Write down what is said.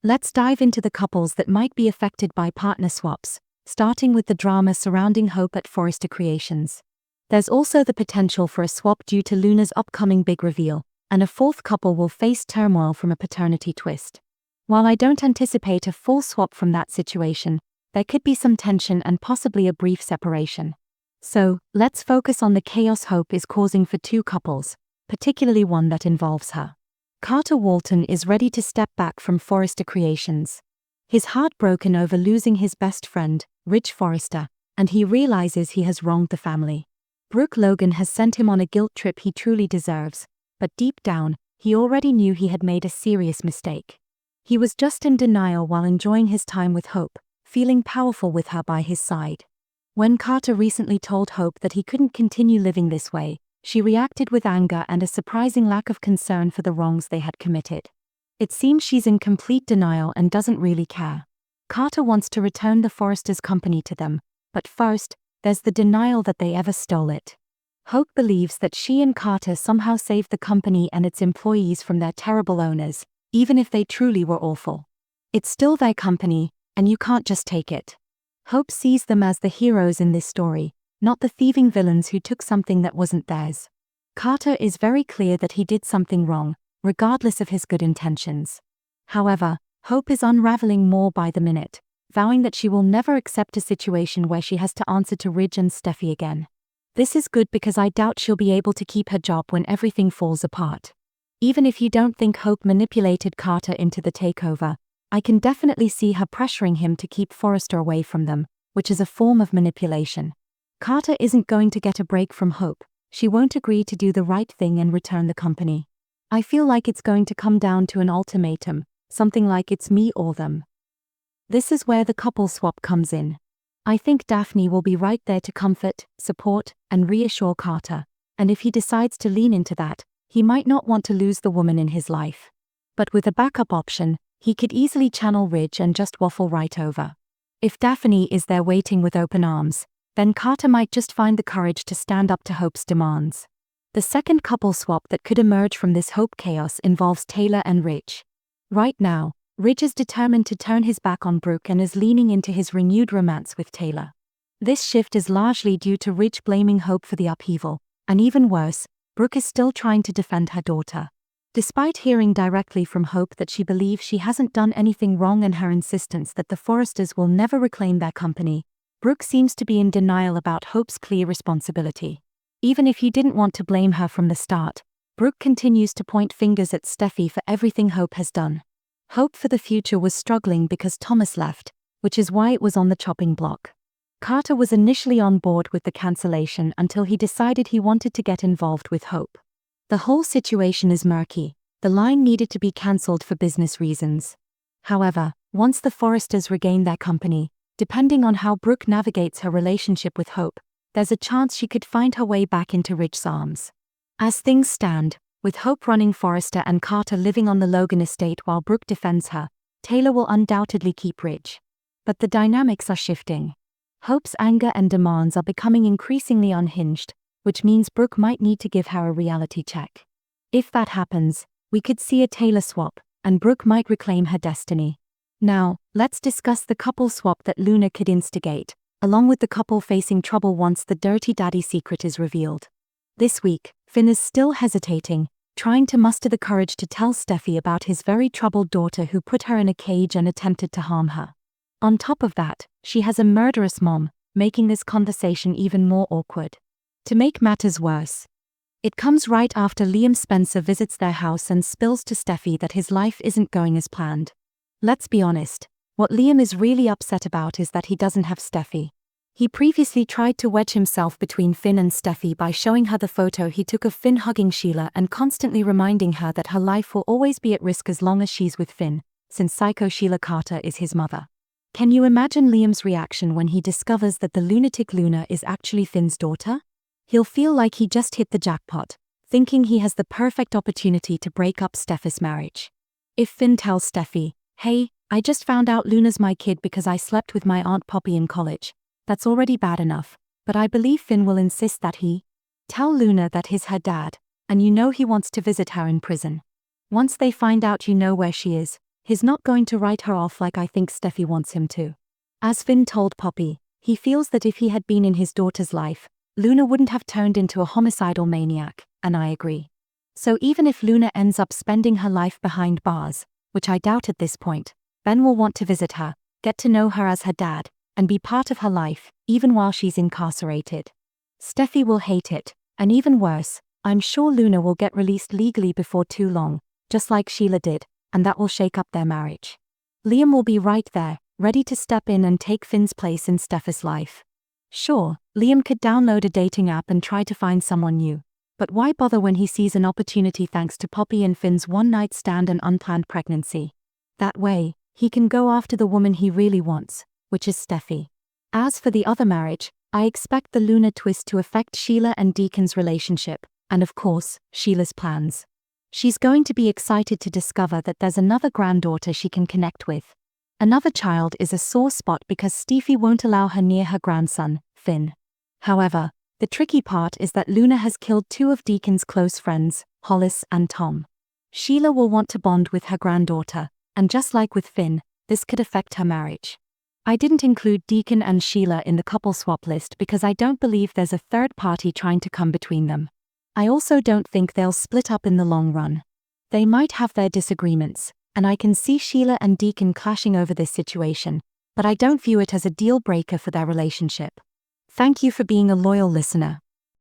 Let's dive into the couples that might be affected by partner swaps, starting with the drama surrounding Hope at Forrester Creations. There's also the potential for a swap due to Luna's upcoming big reveal, and a fourth couple will face turmoil from a paternity twist. While I don't anticipate a full swap from that situation, there could be some tension and possibly a brief separation. So, let's focus on the chaos Hope is causing for two couples, particularly one that involves her. Carter Walton is ready to step back from Forrester Creations. He's heartbroken over losing his best friend, Ridge Forrester, and he realizes he has wronged the family. Brooke Logan has sent him on a guilt trip he truly deserves, but deep down, he already knew he had made a serious mistake. He was just in denial while enjoying his time with Hope, feeling powerful with her by his side. When Carter recently told Hope that he couldn't continue living this way, she reacted with anger and a surprising lack of concern for the wrongs they had committed. It seems she's in complete denial and doesn't really care. Carter wants to return the Forresters' company to them, but first, there's the denial that they ever stole it. Hope believes that she and Carter somehow saved the company and its employees from their terrible owners, even if they truly were awful. It's still their company, and you can't just take it. Hope sees them as the heroes in this story, not the thieving villains who took something that wasn't theirs. Carter is very clear that he did something wrong, regardless of his good intentions. However, Hope is unraveling more by the minute, vowing that she will never accept a situation where she has to answer to Ridge and Steffy again. This is good because I doubt she'll be able to keep her job when everything falls apart. Even if you don't think Hope manipulated Carter into the takeover, I can definitely see her pressuring him to keep Forrester away from them, which is a form of manipulation. Carter isn't going to get a break from Hope. She won't agree to do the right thing and return the company. I feel like it's going to come down to an ultimatum, something like it's me or them. This is where the couple swap comes in. I think Daphne will be right there to comfort, support, and reassure Carter, and if he decides to lean into that, he might not want to lose the woman in his life. But with a backup option, he could easily channel Ridge and just waffle right over. If Daphne is there waiting with open arms, then Carter might just find the courage to stand up to Hope's demands. The second couple swap that could emerge from this Hope chaos involves Taylor and Ridge. Right now, Ridge is determined to turn his back on Brooke and is leaning into his renewed romance with Taylor. This shift is largely due to Ridge blaming Hope for the upheaval, and even worse, Brooke is still trying to defend her daughter. Despite hearing directly from Hope that she believes she hasn't done anything wrong and her insistence that the Forresters will never reclaim their company, Brooke seems to be in denial about Hope's clear responsibility. Even if he didn't want to blame her from the start, Brooke continues to point fingers at Steffy for everything Hope has done. Hope for the future was struggling because Thomas left, which is why it was on the chopping block. Carter was initially on board with the cancellation until he decided he wanted to get involved with Hope. The whole situation is murky. The line needed to be cancelled for business reasons. However, once the Forresters regain their company, depending on how Brooke navigates her relationship with Hope, there's a chance she could find her way back into Ridge's arms. As things stand, with Hope running Forrester and Carter living on the Logan estate while Brooke defends her, Taylor will undoubtedly keep Ridge. But the dynamics are shifting. Hope's anger and demands are becoming increasingly unhinged, which means Brooke might need to give her a reality check. If that happens, we could see a Taylor swap, and Brooke might reclaim her destiny. Now, let's discuss the couple swap that Luna could instigate, along with the couple facing trouble once the Dirty Daddy secret is revealed. This week, Finn is still hesitating, trying to muster the courage to tell Steffy about his very troubled daughter who put her in a cage and attempted to harm her. On top of that, she has a murderous mom, making this conversation even more awkward. To make matters worse, it comes right after Liam Spencer visits their house and spills to Steffy that his life isn't going as planned. Let's be honest, what Liam is really upset about is that he doesn't have Steffy. He previously tried to wedge himself between Finn and Steffy by showing her the photo he took of Finn hugging Sheila and constantly reminding her that her life will always be at risk as long as she's with Finn, since psycho Sheila Carter is his mother. Can you imagine Liam's reaction when he discovers that the lunatic Luna is actually Finn's daughter? He'll feel like he just hit the jackpot, thinking he has the perfect opportunity to break up Steffy's marriage. If Finn tells Steffy, "Hey, I just found out Luna's my kid because I slept with my Aunt Poppy in college," that's already bad enough, but I believe Finn will insist that he tell Luna that he's her dad, and you know he wants to visit her in prison. Once they find out you know where she is, He's not going to write her off like I think Steffy wants him to. As Finn told Poppy, he feels that if he had been in his daughter's life, Luna wouldn't have turned into a homicidal maniac, and I agree. So even if Luna ends up spending her life behind bars, which I doubt at this point, Ben will want to visit her, get to know her as her dad, and be part of her life, even while she's incarcerated. Steffy will hate it, and even worse, I'm sure Luna will get released legally before too long, just like Sheila did, and that will shake up their marriage. Liam will be right there, ready to step in and take Finn's place in Steffy's life. Sure, Liam could download a dating app and try to find someone new, but why bother when he sees an opportunity thanks to Poppy and Finn's one-night stand and unplanned pregnancy? That way, he can go after the woman he really wants, which is Steffy. As for the other marriage, I expect the Luna twist to affect Sheila and Deacon's relationship, and of course, Sheila's plans. She's going to be excited to discover that there's another granddaughter she can connect with. Another child is a sore spot because Steffy won't allow her near her grandson, Finn. However, the tricky part is that Luna has killed two of Deacon's close friends, Hollis and Tom. Sheila will want to bond with her granddaughter, and just like with Finn, this could affect her marriage. I didn't include Deacon and Sheila in the couple swap list because I don't believe there's a third party trying to come between them. I also don't think they'll split up in the long run. They might have their disagreements, and I can see Sheila and Deacon clashing over this situation, but I don't view it as a deal breaker for their relationship. Thank you for being a loyal listener.